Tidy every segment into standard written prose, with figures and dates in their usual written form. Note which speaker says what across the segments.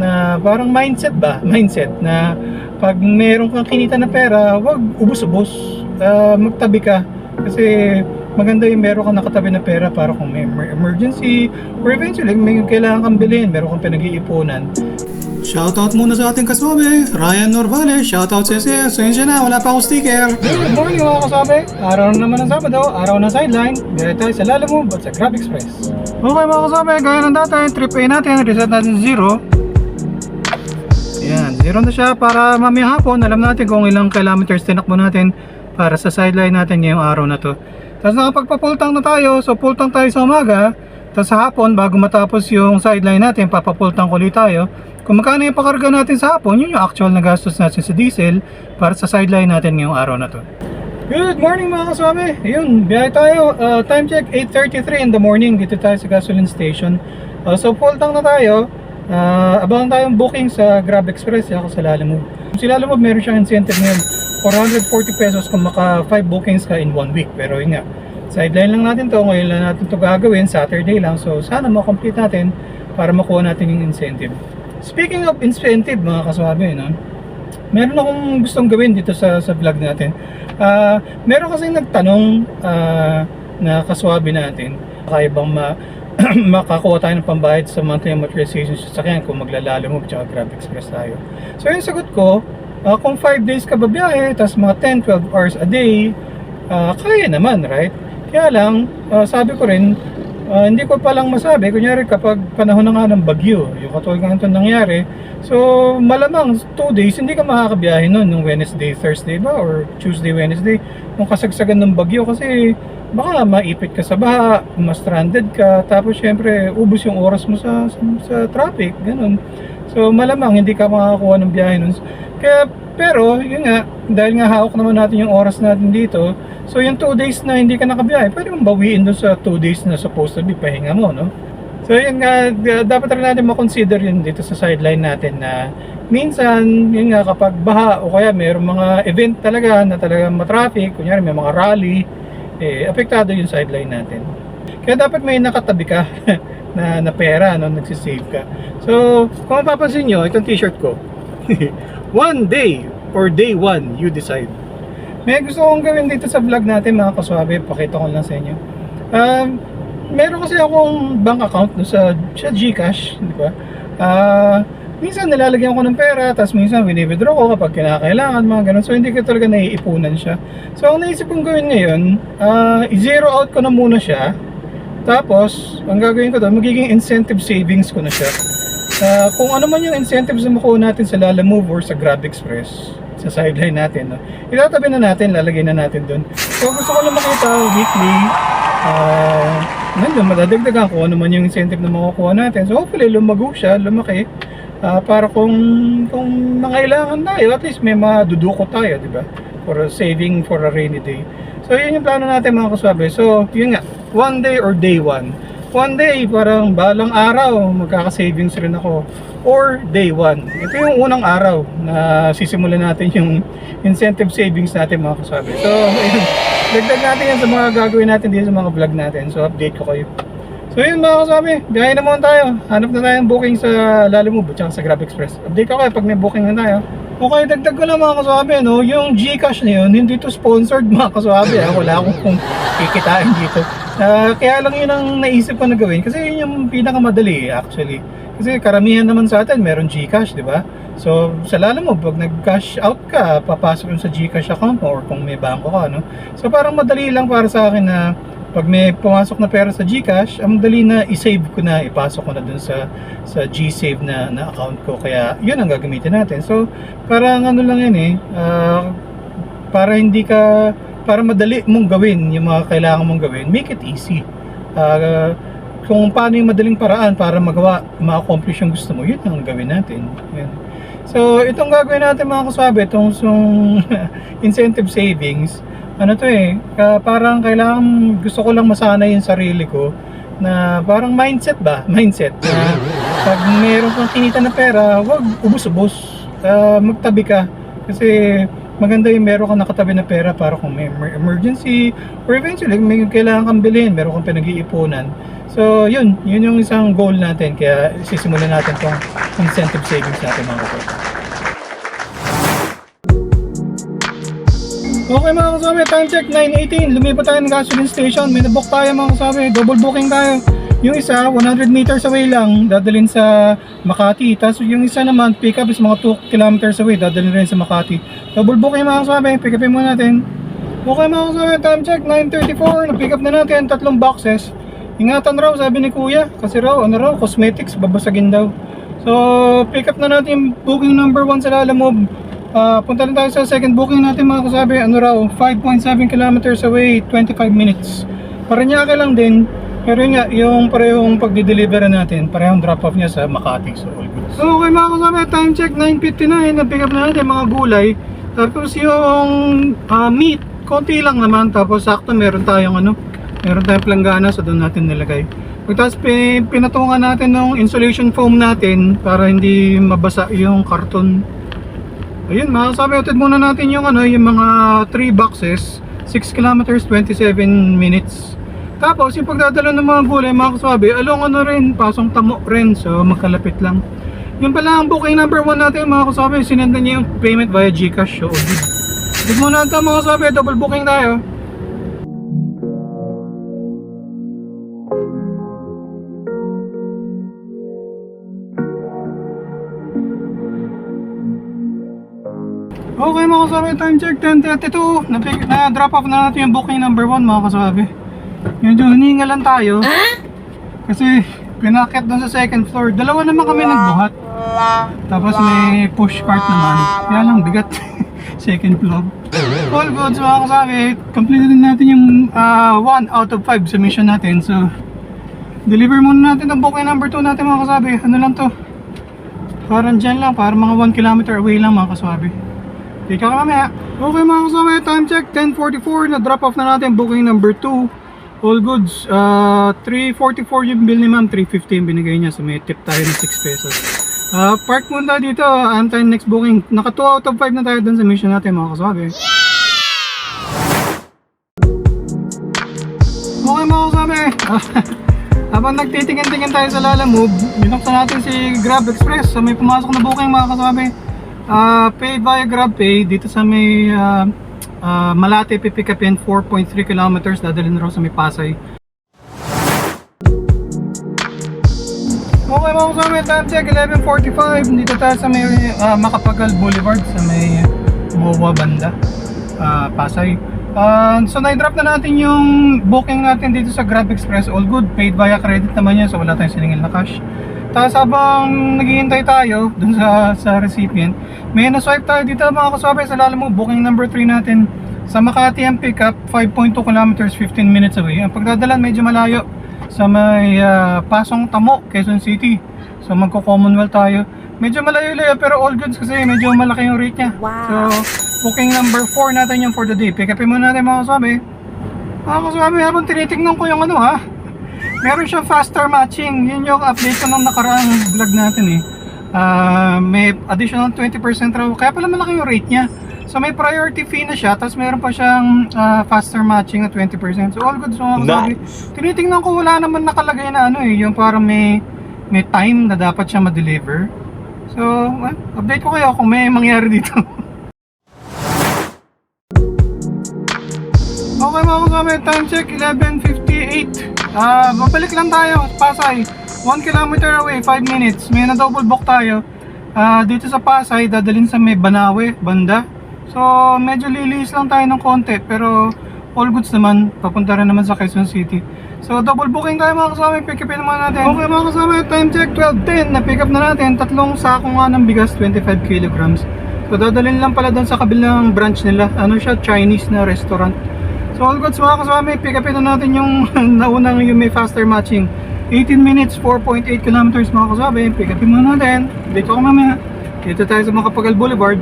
Speaker 1: na parang mindset ba? Mindset na pag meron kang kinita na pera, wag ubus-ubos. Magtabi ka. Kasi maganda yung meron kang nakatabi na pera para kung may emergency or eventually may kailangan kang bilhin, meron kang pinag-iipunan. Shoutout muna sa ating kaswabe, Ryan Norvales. Shoutout sa iyo. Sensya na, wala pa akong sticker. Good morning mga kaswabe. Araw na naman ng Sabado, araw ng sideline. Gaya tayo sa Lalamove at sa Grab Express. Okay mga kaswabe, gaya ng dati, trip A natin, reset natin 0. Yan, 0 na siya para mamayang hapon. Alam natin kung ilang kilometers tinakbo natin para sa sideline natin ngayong araw na to. Tapos nakapagpa-full tank na tayo, so full tank tayo sa umaga. Tapos sa hapon, bago matapos yung sideline natin, papapul tank ulit tayo. Kung magkano yung pakarga natin sa hapon, yun yung actual na gastos natin sa diesel para sa sideline natin ngayong araw na to. Good morning mga kaswami! Ayun, biyahe tayo. Time check, 8:33 in the morning. Dito tayo sa gasoline station. So full tank na tayo. Abangan tayong booking sa Grab Express ako sa Lalamove. Si Lalamove meron siyang incentive ngayon. 440 pesos kung maka 5 bookings ka in 1 week. Pero yun nga, sideline lang natin to. Ngayon lang natin to gagawin. Saturday lang. So sana ma-complete natin para makuha natin yung incentive. Speaking of incentive mga kaswabe, no? Meron akong gustong gawin dito sa vlog natin. Meron kasi nagtanong na kaswabe natin, kaya bang makakuha tayo ng pambayad sa monthly amortization sa sakyan kung maglalamove at Grab Express tayo. So yung sagot ko, kung 5 days ka babiyahe, tapos mga 10-12 hours a day, kaya naman, right? Kaya lang, sabi ko rin, hindi ko palang masabi, kunyari kapag panahon na nga ng bagyo, yung katulad nga ito nangyari, so malamang 2 days hindi ka makakabiyahe nun, nung Wednesday, Thursday ba, or Tuesday, Wednesday, nung kasagsagan ng bagyo, kasi baka maipit ka sa baha, ma-stranded ka, tapos syempre ubos yung oras mo sa traffic, ganun. So malamang hindi ka makakakuha ng biyahe nun. Kaya, pero yun nga, dahil nga hawak naman natin yung oras natin dito, so yung 2 days na hindi ka nakabiyahe, pwede mong bawiin doon sa 2 days na supposed to be pahinga mo, no? So yun nga, dapat rin natin makonsider yun dito sa sideline natin na minsan, yun nga, kapag baha o kaya mayroong mga event talaga na talagang matraffic, kunyari may mga rally, apektado yung sideline natin. Kaya dapat may nakatabi ka na pera, no, nagsisave ka. So, kung mapapansin nyo, itong t-shirt ko, one day or day one, you decide. May gusto kong gawin dito sa vlog natin mga kaswabe, pakita ko lang sa inyo. Meron kasi akong bank account no, sa GCash, di ba? Minsan nilalagyan ko ng pera, tapos minsan wini-withdraw ko kapag kinakailangan, mga ganun. So hindi ko talaga naiipunan siya. So ang naisip kong gawin ngayon, i-zero out ko na muna siya. Tapos, ang gagawin ko doon, magiging incentive savings ko na siya. Kung ano man yung incentives na makuha natin sa Lalamove or sa Grab Express, sa sideline natin, no? Itatabi na natin, lalagay na natin doon. So gusto ko lang makita weekly, nandun, madadagdagan ko ano man yung incentive na makukuha natin. So hopefully lumago siya, lumaki, para kung mangailangan tayo, at least may maduduko tayo, di ba? For a saving for a rainy day. So yun yung plano natin mga kaswabe. So yun nga, one day or day one. One day, parang balang araw, magkaka-savings rin ako. Or day one. Ito yung unang araw na sisimulan natin yung incentive savings natin mga kaswabe. So, ayun. Dagdag natin yan sa mga gagawin natin dito sa mga vlog natin. So, update ko kayo. So, yun mga kaswabe. Biyahe na muna tayo. Hanap na tayo ng booking sa Lalamove at sa Grab Express. Update ko kayo pag may booking na tayo. Okay, dagdag ko lang mga kaswabe, no? Yung GCash na yun, hindi to sponsored mga kaswabe. Wala akong kikitain dito. Kaya lang yun ang naisip ko na gawin kasi yun yung pinakamadali actually. Kasi karamihan naman sa atin meron GCash, di ba? So sa Lalamove, pag nag-cash out ka, papasok yun sa GCash account mo or kung may bangko ka, no? So parang madali lang para sa akin na pag may pumasok na pera sa GCash, ang madali na i-save ko na, ipasok ko na dun sa GSave na account ko. Kaya yun ang gagamitin natin. So parang ano lang yan para hindi ka, para madali mong gawin yung mga kailangan mong gawin, make it easy. Kung paano yung madaling paraan para ma-accomplish yung gusto mo, yun ang gawin natin. Yan. So itong gagawin natin mga kaswabe, itong incentive savings, ano to parang kailangan, gusto ko lang masanay yung sarili ko na parang mindset ba? Mindset na pag meron kang kinita na pera, wag ubus-ubos. Magtabi ka. Kasi maganda yung meron kang nakatabi na pera para kung may emergency or eventually may kailangan kang bilhin, meron kang pinag-iipunan. So yun yung isang goal natin, kaya sisimulan natin tong incentive savings natin mga kasama. Okay mga kasama, time check 9:18. Lumipat tayo ng gasoline station. May nabook tayo mga kasama, double booking tayo. Yung isa 100 meters away lang, dadalhin sa Makati. Tapos yung isa naman pick up is mga 2 kilometers away, dadalhin rin sa Makati. Double booking mga kasama, pick upin muna natin. Okay mga kasama, time check 9:34. Na-pick up na natin 3 boxes. Ingatan raw sabi ni kuya, kasi raw cosmetics babasagin daw. So pick up na natin yung booking number 1 sa Lalamove. Punta na tayo sa second booking natin mga kasabi, 5.7 kilometers away, 25 minutes. Parañaque lang din, pero yun nga, yung parehong pagdi-deliver natin, parehong drop-off niya sa Makati. So all good. So okay mga kasabi, time check 9:59, na-pick up na natin mga gulay. Tapos yung meat, konti lang naman, tapos sakto meron tayong planggana, so doon natin nilagay. Tapos pinatungan natin ng insulation foam natin para hindi mabasa yung karton. Ayun mga kasabi, utid muna natin yung yung mga 3 boxes, 6 kilometers, 27 minutes. Tapos yung pagdadala ng mga gulay mga kasabi, along rin, pasong Tamo rin, so magkalapit lang. Yun pala ang booking number 1 natin mga kasabi, sinendan niya yung payment via GCash. So utid muna natin mga kasabi, double booking tayo. Okay mga kasabi, time check 10:32. Na-drop off na natin yung booking number 1 mga kasabi. Medyo hininga lang tayo. Kasi pinakit doon sa second floor. Dalawa naman kami nagbuhat. Tapos may push cart naman. Kaya lang bigat. Second floor. All goods mga kasabi. Complete din natin yung 1 out of 5 submission natin. So deliver muna natin ang booking number 2 natin mga kasabi. Ano lang to? Parang dyan lang. Parang mga 1 kilometer away lang mga kasabi. Ika ka mamaya. Okay mga kasama, time check 10:44. Na drop off na natin booking number 2. All goods, 344 yung bill ni ma'am, 350 yung binigay niya, so may tip tayo ng 6 pesos. Park muna dito, antayin next booking. Naka 2 out of 5 na tayo dun sa mission natin mga kasabi. Okay mga kasabi, habang nagtitingin-tingin tayo sa Lalamove, binuksan natin si Grab Express. So may pumasok na booking mga kasabi. Paid via GrabPay dito sa may Malate, pipick upin 4.3 kilometers, dadalhin raw sa may Pasay. Okay mga kasama, time check 11:45. Dito tayo sa may Macapagal Boulevard sa may Buwa banda, Pasay. So na-drop na natin yung booking natin dito sa Grab Express. All good, paid via credit naman yan, so wala tayong siningil na cash. Tapos habang naghihintay tayo dun sa recipient, may na-swipe tayo dito mga kasabay sa Lalamove, booking number 3 natin. Sa Makati ang pickup, 5.2 kilometers, 15 minutes away. Ang pagdadalan medyo malayo sa may Pasong Tamo, Quezon City. So magko-Commonwealth tayo. Medyo malayo-layo pero all goods kasi medyo malaki yung rate niya.
Speaker 2: Wow.
Speaker 1: So booking number 4 natin yung for the day. Pick upin muna natin mga kasabay. Mga kasabay, habang tinitignan ko yung meron siyang faster matching. Yun yung update ko nung nakaraang vlog natin may additional 20% raw. Kaya pala malaki yung rate niya. So may priority fee na siya. Tapos meron pa siyang faster matching na 20%. So all good. So nice. Tinitingnan ko wala naman nakalagay na yung parang may time na dapat siya ma-deliver. So update ko kayo kung may mangyari dito. Okay mga kasama, time check 11:58. Babalik lang tayo, Pasay. 1 kilometer away, 5 minutes. May na double book tayo. Dito sa Pasay, dadalhin sa may Banawe, banda. So medyo lilis lang tayo ng konti, pero all goods naman, papunta rin naman sa Quezon City. So double booking tayo mga kasama, pick upin naman natin. Okay mga kasama, time check 12:10. Na pick up na natin, 3 sako nga ng bigas, 25 kilograms. So dadalhin lang pala doon sa kabilang branch nila. Siya, Chinese na restaurant. So all goods mga kasama, pick upin na natin yung naunang yung may faster matching. 18 minutes, 4.8 kilometers mga kasama, pick upin muna natin. Dito ko mamaya. Dito tayo sa Macapagal Boulevard.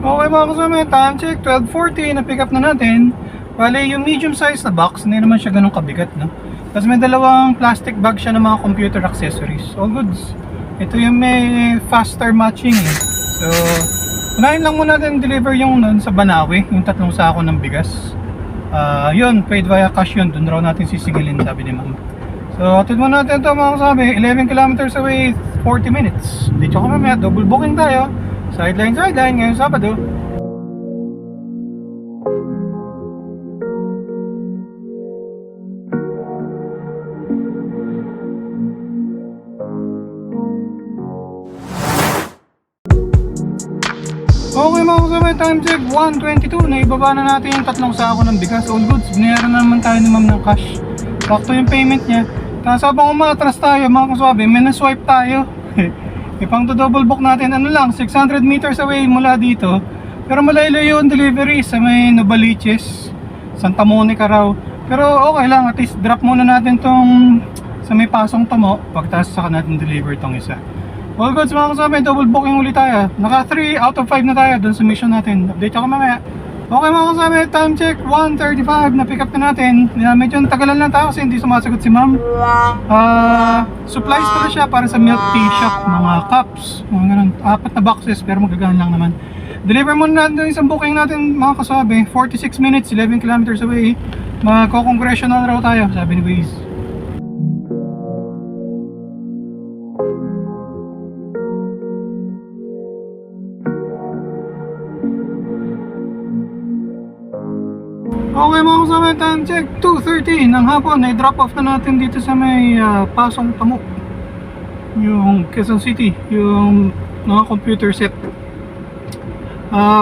Speaker 1: Okay mga kasama, time check 12:40. Na pick up na natin Bale, yung medium size na box, hindi naman siya ganun kabigat, no? Tapos may dalawang plastic bag siya ng mga computer accessories. All goods. Ito yung may faster matching eh. So, unahin lang muna natin deliver yung nun sa Banawe, yung 3 sako ng bigas. Yun, paid via cash yun. Doon raw natin sisigilin, sabi ni ma'am. So, atid mo natin ito mga kasabi. 11 kilometers away, 40 minutes. Dito ko mamaya, double booking tayo. Sideline, ngayong Sabado. Okay mga kasama, time check 1:22. Naibaba na natin yung 3 sako ng bigas. All goods, binayaran na naman tayo ni ma'am ng cash. Sakto yung payment niya. Tapos habang umatras tayo mga kasabi, may na-swipe tayo. Ipang to double book natin, ano lang, 600 meters away mula dito. Pero malayo yung delivery sa may Novaliches, Santa Monica raw. Pero okay lang, at least drop muna natin tong sa may Pasong Tamo. Pagtas saka natin deliver tong isa. All goods mga kasama, double booking ulit tayo. Naka 3 out of 5 na tayo dun sa mission natin. Update ako mamaya. Okay mga kasama, time check 1:35. Na-pick up na natin. Medyo tagalan lang tayo kasi hindi sumasagot si ma'am. Supplies pala siya para sa milk tea shop. Mga cups, mga ganun. 4 na boxes pero magagaan lang naman. Deliver muna natin yung isang booking natin mga kasabi. 46 minutes, 11 kilometers away. Magko-congressional raw tayo, sabi ni Waze. Okay mga kasama, time check 2:30 ng hapon. I-drop off na natin dito sa may Pasong Tamo, yung Quezon City, yung mga computer set.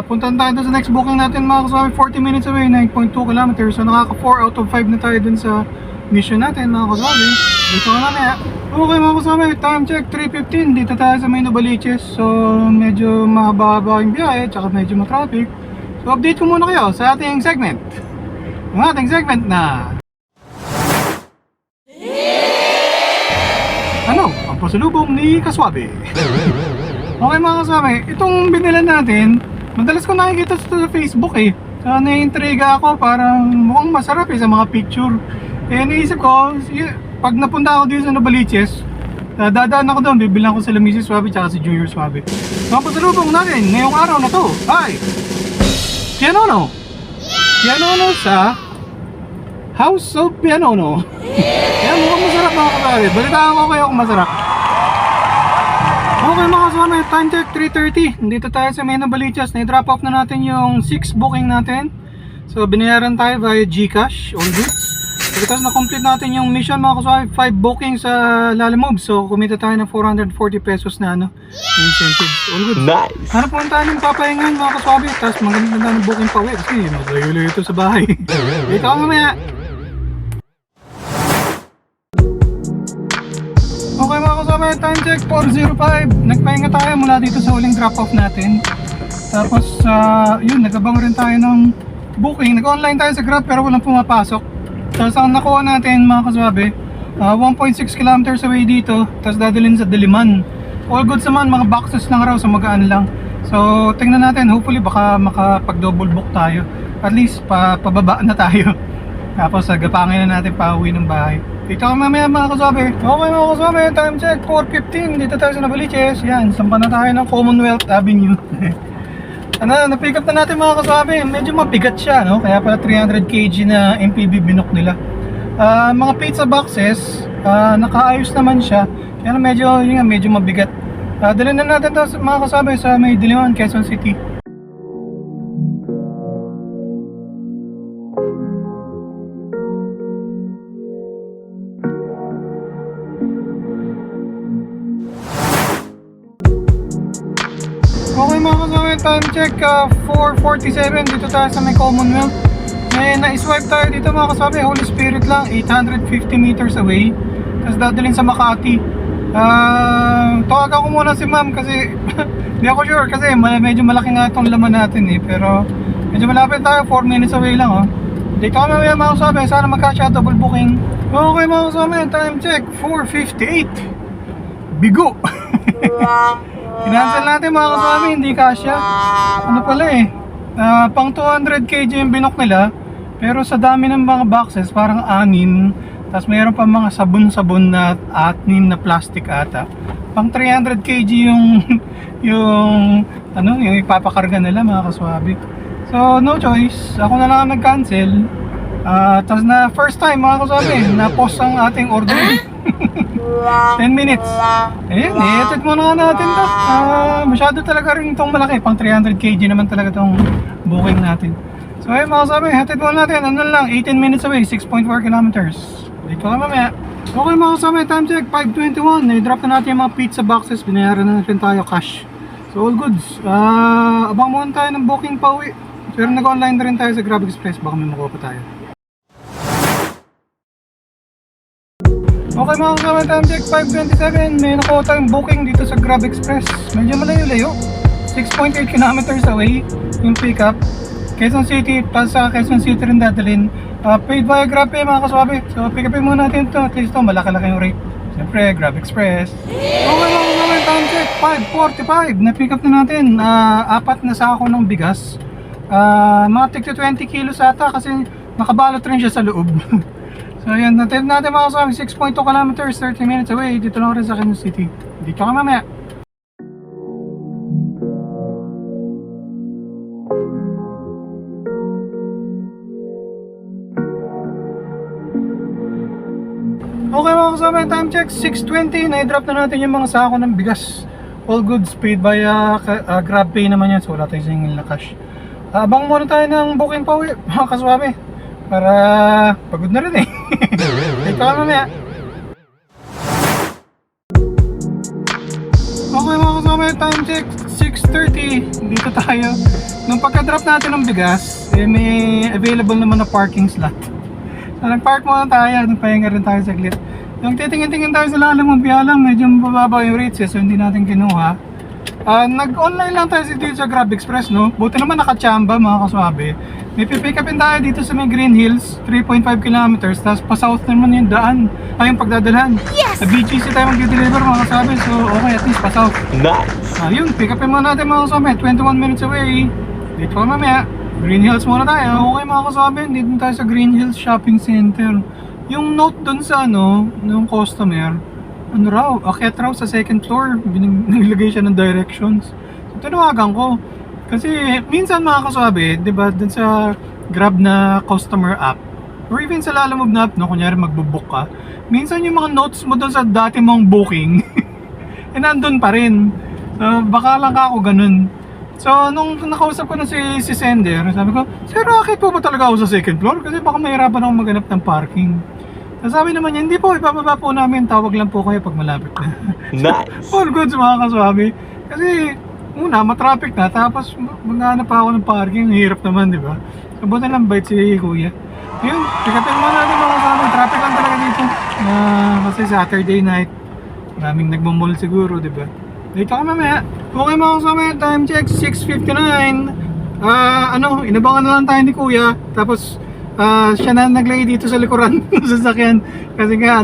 Speaker 1: Puntan tayo sa next booking natin mga kasama, 40 minutes away, 9.2 kilometers. So nakaka 4 out of 5 na tayo dun sa mission natin mga kasama. Dito ka mamaya. Okay mga kasama, time check 3:15. Dito tayo sa may Novaliches. So medyo mahaba yung biyahe, tsaka medyo matraffic. So update ko muna kayo sa ating segment. Ang ating segment na ano? Ang pasalubong ni Kaswabe. Okay mga kaswabe, itong binilan natin, madalas ko nakikita sa Facebook eh. So naiintriga ako, parang mukhang masarap eh sa mga picture. Eh naisip ko, pag napunta ako dito sa Novaliches, dadaan ako doon, bibilang ko sila Mrs. Swabe tsaka si Junior Swabe. So ang pasalubong natin ngayong araw na to ay Pianono! Pianono sa House of Pianono. Yan, mukhang masarap mga kasari. Balitaan ko kayo kung masarap. Okay mga kasama, time check 3:30. Dito tayo sa may Novaliches. Na-drop off na natin yung 6 booking natin. So binayaran tayo via Gcash, all goods. Tapos na-complete natin yung mission mga kasama, 5 bookings sa Lalamove. So kumita tayo ng 440 pesos na incentive. All good.
Speaker 2: Nice.
Speaker 1: Hanap po tayo ng papahingan mga kaswabe. Tapos maganda ng booking pa uwi. Kasi maglayo-layo ito sa bahay. Dito ka mamaya. Okay mga kaswabe, time check 4:05. Nagpahinga tayo mula dito sa huling drop-off natin. Tapos yun, nagabang rin tayo ng booking. Nag-online tayo sa Grab pero walang pumapasok. Tapos ang nakuha natin mga kaswabe, 1.6 kilometers away dito. Tapos dadalhin sa Diliman. All goods naman, mga boxes lang raw, so magaan lang. So tingnan natin, hopefully baka makapag-double book tayo. At least pababa na tayo. Tapos gapangin na natin pauwi ng bahay. Dito ka mamaya mga kaswabe. Okay mga kaswabe, time check 4:15. Dito tayo sa Novaliches. Yan, sampa na tayo ng Commonwealth Avenue. Na-pick up na natin mga kaswabe. Medyo mabigat siya, no? Kaya pala 300 kg na MPV binok nila. Mga pizza boxes, nakaayos naman siya. Kaya medyo mabigat. Dalhin na natin ito mga kaswabe sa may Diliman, Quezon City. Okay mga kasama, time check 4:47. Dito tayo sa may Commonwealth. May na-swipe tayo dito mga kasama, Holy Spirit lang, 850 meters away. Tapos dadalhin sa Makati. Tawagan ko muna si ma'am kasi hindi ako sure kasi medyo malaki nga itong laman natin eh. Pero medyo malapit tayo, 4 minutes away lang oh. Dito kami mga kasama, sana magkasya double booking. Okay mga kasama, time check 4:58. Bigo! Kinansel natin mga kasama, hindi kasya. Ano pala eh, pang 200 kg yung binok nila. Pero sa dami ng mga boxes, parang 6. Tapos mayroon pa mga sabon-sabon na 6 na plastic ata. Pang 300 kg yung yung yung ipapakarga nila mga kaswabe. So no choice, ako na lang ang nag-cancel. Tapos na first time mga kaswabe, na-post ang ating order. 10 minutes. Ayun, i-edit muna natin to. Masyado talaga rin itong malaki. Pang 300 kg naman talaga itong booking natin. So ayun mga kaswabe, hatid muna natin. Ano lang, 18 minutes away, 6.4 kilometers. Dito ka mamaya. Okay mga kasama, time check 5:21. Na-drop na natin yung mga pizza boxes. Binayaran na natin tayo cash. So all goods. Abang muna tayo ng booking pa uwi. Pero nag-online na rin tayo sa Grab Express. Baka may makuha pa tayo. Okay mga kasama, time check 5:27. May nakuha tayong booking dito sa Grab Express. Medyo malayo-layo. 6.8 kilometers away yung pickup. Quezon City, pa sa Quezon City rin dadalhin. Paid via GrabPay mga kaswabe. So pick upin muna natin ito. At least ito malaki-laki yung rate. Siyempre Grab Express. Okay mga kaswabe, time check 5:45. Na-pick up na natin 4 na sako ng bigas. Mga tigto 20 kilos ata kasi nakabalot rin siya sa loob. So yan, natin mga kaswabe, 6.2 kilometers, 30 minutes away. Dito lang rin sa Quezon City. Dito ka mamaya. Okay mga kasama, time check 6:20. Na-drop na natin yung mga sako ng bigas. All goods paid via GrabPay naman yan. So wala tayong single na cash. Abang muna tayo ng booking pa uwi mga kaswabe. Para pagod na rin eh. Ito ka mamaya. Okay mga kasama, time check 6:30. Dito tayo. Nung pagka-drop natin ng bigas, may available naman na parking slot. So nag-park muna tayo, nagpahinga rin tayo saglit. Yung titingin-tingin tayo sa lalim ng biyalang, medyo mababa yung rates so hindi natin kinuha. Nag-online lang tayo dito sa Grab Express, no? Buti naman nakachamba mga kaswabe. May pipick upin tayo dito sa may Green Hills, 3.5 kilometers, tapos pa-south naman yung daan, yung pagdadalhan. Yes! Sa BGC tayo mag-deliver mga kaswabe, so okay, at least pa-south. Nice! Yun, pick upin muna natin mga kaswabe, 21 minutes away. Dito ka mamaya. Green Hills muna tayo. Okay mga kaswabe, dito tayo sa Green Hills Shopping Center. Yung note dun sa ng customer, akyat raw sa second floor. Nilagay siya ng directions. So tinawagan ko. Kasi minsan mga kaswabe, di ba, dun sa Grab na customer app, or even sa Lalamove na app, kunyari magbubook ka, minsan yung mga notes mo dun sa dati mong booking, nandun pa rin. Baka lang ka ako ganun. So, nung nakausap ko na si sender, sabi ko, Sir, akit po ba talaga ako sa second floor? Kasi baka mahirapan ako maghanap ng parking. So, sabi naman niya, hindi po, ipababa po namin, tawag lang po kayo pag malapit na. Nice! All goods mga kaswabe. Kasi, una, matraffic na, tapos maghanap pa ako ng parking, hirap naman, di ba? So, buti lang bait si Kuya. Yun, pikapin mo natin mga kaswabe, traffic lang talaga dito. Kasi Saturday night, maraming nagmamall siguro, di ba? Dito ka mamaya. Okay mga kasama, time check 6:59. Inabangan na lang tayo ni Kuya. Tapos siya na naglagay dito sa likuran ng sasakyan. Kasi nga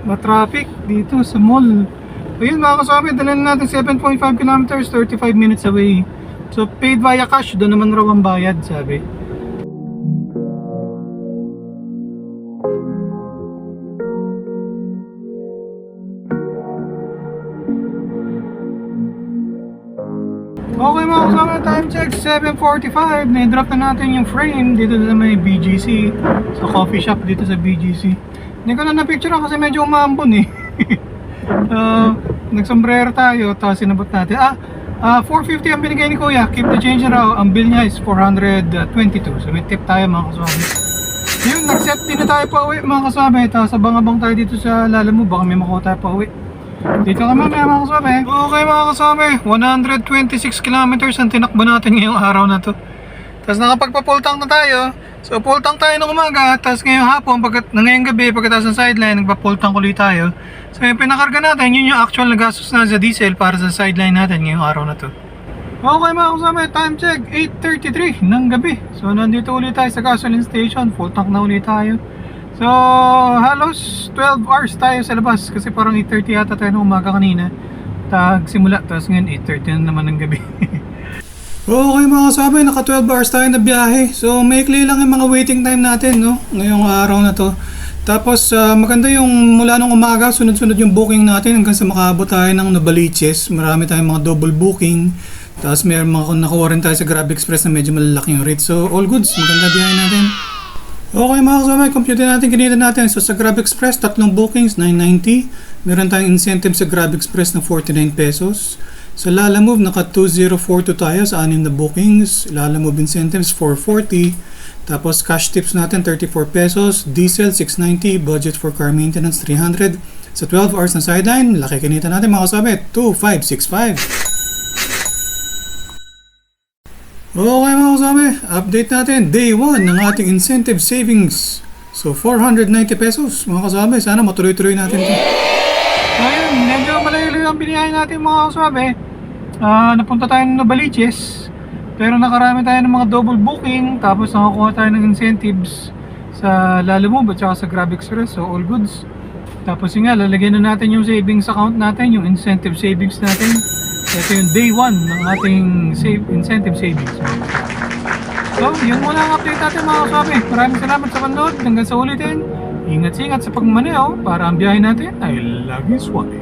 Speaker 1: ma-traffic dito sa mall. Ayun mga kasama, dalhin natin 7.5 kilometers, 35 minutes away. So paid via cash, doon naman raw ang bayad, sabi. Okay mga kasama, time check 7:45. Na-drop na natin yung frame dito sa may BGC, sa coffee shop dito sa BGC. Hindi ko na na-picture kasi medyo umambon eh. Nagsombrero tayo, tapos sinabot natin. 450 ang binigay ni Kuya. Keep the change raw. Ang bill niya is 422. So may tip tayo mga kasama. Yun, nag-set din na tayo pa uwi mga kasama. Tapos abang-abang tayo dito sa Lalamove. Baka may makuha tayo pa uwi. Dito ka mamaya mga kasama. Okay mga kasama, 126 kilometers ang tinakbo natin ngayong araw na to. Tapos nakapagpa-full tank na tayo. So full tank tayo ng umaga. Tapos ngayong hapon, ngayong gabi, pagkatapos ng sideline, nagpa-full tank ulit tayo. So yung pinakarga natin, yun yung actual na gastos na sa diesel para sa sideline natin ngayong araw na to. Okay mga kasama, time check 8:33 ng gabi. So nandito ulit tayo sa gasoline station. Full tank na ulit tayo. So, halos 12 hours tayo sa labas kasi parang 8:30 yata tayo ng umaga kanina. Simula, tapos ngayon 8:30 na naman ng gabi. Okay mga kasabi, naka 12 hours tayo na biyahe. So maikli lang yung mga waiting time natin, no? Ngayong araw na to. Tapos maganda yung mula nung umaga, sunod-sunod yung booking natin hanggang sa makaabot tayo ng Novaliches. Marami tayong mga double booking. Tapos may mga nakuha rin tayo sa Grab Express na medyo malalaki yung rate. So all goods, maganda biyahe natin. Okay mga kasama, computer natin, kinita natin. So sa Grab Express, tatlong bookings, 990. Meron tayong incentive sa Grab Express na 49 pesos. Sa Lalamove, naka 2042 tayo sa 6 na bookings. Lalamove incentives, 440. Tapos cash tips natin, 34 pesos. Diesel, 690. Budget for car maintenance, 300. Sa 12 hours na sideline, laki kinita natin mga kasama, 2565. Okay mga kasama, update natin day 1 ng ating incentive savings. So 490 pesos mga kasama, sana matuloy-tuloy natin ito. Ayun, medyo malayo ang biniyahin natin mga kasama. Napunta tayo ng Novaliches, pero nakarami tayo ng mga double booking, tapos nakakuha tayo ng incentives sa Lalamove at saka sa Grab Express, so all goods. Tapos yun nga, lalagyan na natin yung savings account natin, yung incentive savings natin. Ito yung day 1 ng ating incentive savings. So, yun muna ang update natin mga kasabi. Maraming salamat sa panood. Hanggang sa ulitin, ingat-ingat sa pagmaneho para ang biyahe natin ay laging swabe.